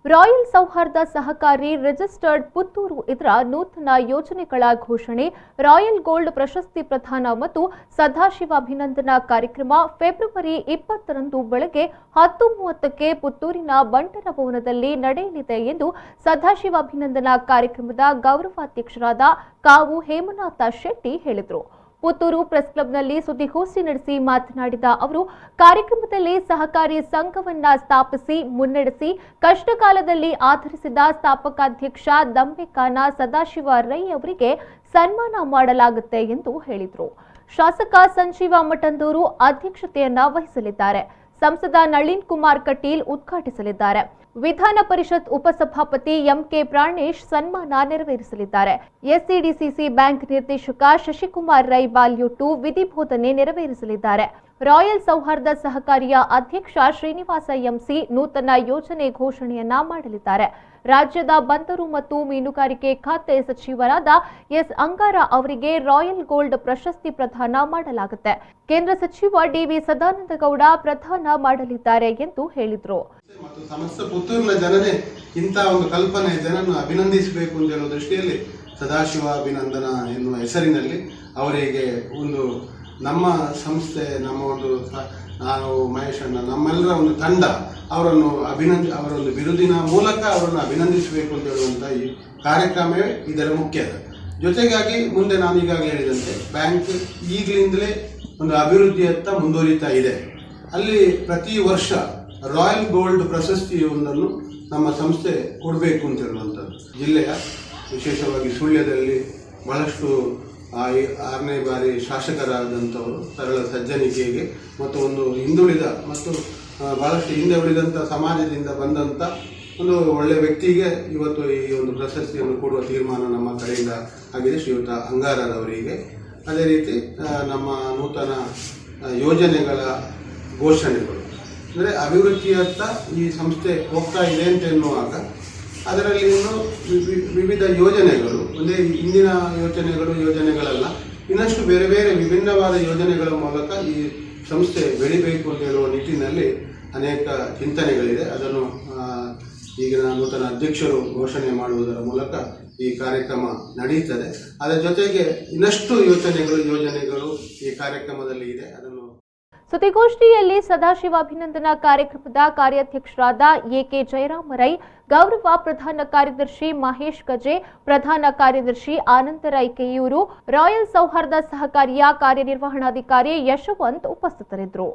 Royal ಸೌಹಾರ್ದ ಸಹಕಾರಿ registered Puttur ಇದರ ನೂತನ ಯೋಜನೆಗಳ ಘೋಷಣೆ, ರಾಯಲ್ ಗೋಲ್ಡ್ ಪ್ರಶಸ್ತಿ ಪ್ರದಾನ ಮತ್ತು ಸದಾಶಿವ ಅಭಿನಂದನಾ ಕಾರ್ಯಕ್ರಮ ಫೆಬ್ರವರಿ 20ರಂದು ಬೆಳಗ್ಗೆ 10:30ಕ್ಕೆ ಪುತ್ತೂರಿನ ಬಂಟರ ಭವನದಲ್ಲಿ ನಡೆಯಲಿದೆ ಎಂದು ಸದಾಶಿವ ಅಭಿನಂದನಾ ಕಾರ್ಯಕ್ರಮದ ಗೌರವಾಧ್ಯಕ್ಷರಾದ ಕಾವು ಹೇಮನಾಥ ಶೆಟ್ಟಿ ಹೇಳಿದರು. ಪುತ್ತೂರು ಪ್ರೆಸ್ ಕ್ಲಬ್ನಲ್ಲಿ ಸುದ್ದಿಗೋಷ್ಠಿ ನಡೆಸಿ ಮಾತನಾಡಿದ ಅವರು, ಕಾರ್ಯಕ್ರಮದಲ್ಲಿ ಸಹಕಾರಿ ಸಂಘವನ್ನ ಸ್ಥಾಪಿಸಿ ಮುನ್ನಡೆಸಿ ಕಷ್ಟಕಾಲದಲ್ಲಿ ಆಧರಿಸಿದ ಸ್ಥಾಪಕಾಧ್ಯಕ್ಷ ದಂಬೆಕಾನ ಸದಾಶಿವ ರೈ ಅವರಿಗೆ ಸನ್ಮಾನ ಮಾಡಲಾಗುತ್ತೆ ಎಂದು ಹೇಳಿದರು. ಶಾಸಕ ಸಂಜೀವ ಮಠಂದೂರು ಅಧ್ಯಕ್ಷತೆಯನ್ನ ವಹಿಸಲಿದ್ದಾರೆ. ಸಂಸದ ನಳಿನ್ ಕುಮಾರ್ ಕಟೀಲ್ ಉದ್ಘಾಟಿಸಲಿದ್ದಾರೆ. ವಿಧಾನ ಪರಿಷತ್ ಉಪಸಭಾಪತಿ ಎಂಕೆ ಪ್ರಾಣೇಶ್ ಸನ್ಮಾನ ನೆರವೇರಿಸಲಿದ್ದಾರೆ. ಎಸ್ಸಿಡಿಸಿಸಿ ಬ್ಯಾಂಕ್ ನಿರ್ದೇಶಕ ಶಶಿಕುಮಾರ್ ರೈ ಬಾಲ್ಯೂಟು ವಿಧಿಬೋಧನೆ ನೆರವೇರಿಸಲಿದ್ದಾರೆ. ರಾಯಲ್ ಸೌಹಾರ್ದ ಸಹಕಾರಿಯ ಅಧ್ಯಕ್ಷ ಶ್ರೀನಿವಾಸ ಎಂಸಿ ನೂತನ ಯೋಜನೆ ಘೋಷಣೆಯನ್ನ ಮಾಡಲಿದ್ದಾರೆ. ರಾಜ್ಯದ ಬಂದರು ಮತ್ತು ಮೀನುಗಾರಿಕೆ ಖಾತೆ ಸಚಿವರಾದ ಎಸ್ ಅಂಗಾರ ಅವರಿಗೆ ರಾಯಲ್ ಗೋಲ್ಡ್ ಪ್ರಶಸ್ತಿ ಪ್ರದಾನ ಮಾಡಲಾಗುತ್ತೆ. ಕೇಂದ್ರ ಸಚಿವ ಡಿವಿ ಸದಾನಂದಗೌಡ ಪ್ರದಾನ ಮಾಡಲಿದ್ದಾರೆ ಎಂದು ಹೇಳಿದರು. ಮತ್ತು ಸಮಸ್ತ ಪುತ್ತೂರಿನ ಜನರೇ ಇಂತಹ ಒಂದು ಕಲ್ಪನೆ ಜನರನ್ನು ಅಭಿನಂದಿಸಬೇಕು ಅಂತ ಹೇಳುವ ದೃಷ್ಟಿಯಲ್ಲಿ ಸದಾಶಿವ ಅಭಿನಂದನಾ ಎನ್ನುವ ಹೆಸರಿನಲ್ಲಿ ಅವರಿಗೆ ಒಂದು ನಮ್ಮ ಸಂಸ್ಥೆ, ನಮ್ಮ ಒಂದು ನಾನು ಮಹೇಶ್ ಅಣ್ಣ, ನಮ್ಮೆಲ್ಲರ ಒಂದು ತಂಡ ಅವರನ್ನು ಅವರ ಒಂದು ಬಿರುದಿನ ಮೂಲಕ ಅವರನ್ನು ಅಭಿನಂದಿಸಬೇಕು ಅಂತ ಹೇಳುವಂಥ ಈ ಕಾರ್ಯಕ್ರಮವೇ ಇದರ ಮುಖ್ಯ. ಜೊತೆಗಾಗಿ ಮುಂದೆ ನಾನು ಈಗಾಗಲೇ ಹೇಳಿದಂತೆ ಬ್ಯಾಂಕ್ ಈಗಲಿಂದಲೇ ಒಂದು ಅಭಿವೃದ್ಧಿಯತ್ತ ಮುಂದುವರಿತಾ ಇದೆ. ಅಲ್ಲಿ ಪ್ರತಿ ವರ್ಷ ರಾಯಲ್ ಗೋಲ್ಡ್ ಪ್ರಶಸ್ತಿಯೊಂದನ್ನು ನಮ್ಮ ಸಂಸ್ಥೆ ಕೊಡಬೇಕು ಅಂತ ಹೇಳುವಂಥದ್ದು. ಜಿಲ್ಲೆಯ ವಿಶೇಷವಾಗಿ ಸುಳ್ಯದಲ್ಲಿ ಬಹಳಷ್ಟು 6ನೇ ಬಾರಿ ಶಾಸಕರಾದಂಥವರು ಸರಳ ಸಜ್ಜನಿಕೆಗೆ ಮತ್ತು ಒಂದು ಹಿಂದುಳಿದ ಮತ್ತು ಬಹಳಷ್ಟು ಹಿಂದೆ ಉಳಿದಂಥ ಸಮಾಜದಿಂದ ಬಂದಂಥ ಒಂದು ಒಳ್ಳೆಯ ವ್ಯಕ್ತಿಗೆ ಇವತ್ತು ಈ ಒಂದು ಪ್ರಶಸ್ತಿಯನ್ನು ಕೊಡುವ ತೀರ್ಮಾನ ನಮ್ಮ ಕಡೆಯಿಂದ ಆಗಿದೆ, ಶ್ರೀಯುತ ಅಂಗಾರರವರಿಗೆ. ಅದೇ ರೀತಿ ನಮ್ಮ ನೂತನ ಯೋಜನೆಗಳ ಘೋಷಣೆಗಳು ಅಂದರೆ ಅಭಿವೃದ್ಧಿಯತ್ತ ಈ ಸಂಸ್ಥೆ ಹೋಗ್ತಾ ಇದೆ ಅಂತ ಎನ್ನುವಾಗ ಅದರಲ್ಲಿ ಇನ್ನು ವಿವಿಧ ಯೋಜನೆಗಳು, ಒಂದೇ ಇಂದಿನ ಯೋಜನೆಗಳಲ್ಲ, ಇನ್ನಷ್ಟು ಬೇರೆ ಬೇರೆ ವಿಭಿನ್ನವಾದ ಯೋಜನೆಗಳ ಮೂಲಕ ಈ ಸಂಸ್ಥೆ ಬೆಳಿಬೇಕು ಅಂತ ಹೇಳುವ ನಿಟ್ಟಿನಲ್ಲಿ ಅನೇಕ ಚಿಂತನೆಗಳಿದೆ. ಅದನ್ನು ಈಗಿನ ನೂತನ ಅಧ್ಯಕ್ಷರು ಘೋಷಣೆ ಮಾಡುವುದರ ಮೂಲಕ ಈ ಕಾರ್ಯಕ್ರಮ ನಡೆಯುತ್ತದೆ. ಅದರ ಜೊತೆಗೆ ಇನ್ನಷ್ಟು ಯೋಜನೆಗಳು ಈ ಕಾರ್ಯಕ್ರಮದಲ್ಲಿ ಇದೆ. ಅದನ್ನು ಸುದ್ದಿಗೋಷ್ಠಿಯಲ್ಲಿ ಸದಾಶಿವ ಅಭಿನಂದನಾ ಕಾರ್ಯಕ್ರಮದ ಕಾರ್ಯಾಧ್ಯಕ್ಷರಾದ ಎಕೆ ಜಯರಾಮ ರೈ, ಗೌರವ ಪ್ರಧಾನ ಕಾರ್ಯದರ್ಶಿ ಮಹೇಶ್ ಗಜೆ, ಪ್ರಧಾನ ಕಾರ್ಯದರ್ಶಿ ಆನಂದ ರೈ ಕೆಯೂರು, ರಾಯಲ್ ಸೌಹಾರ್ದ ಸಹಕಾರಿಯ ಕಾರ್ಯನಿರ್ವಹಣಾಧಿಕಾರಿ ಯಶವಂತ್ ಉಪಸ್ಥಿತರಿದ್ದರು.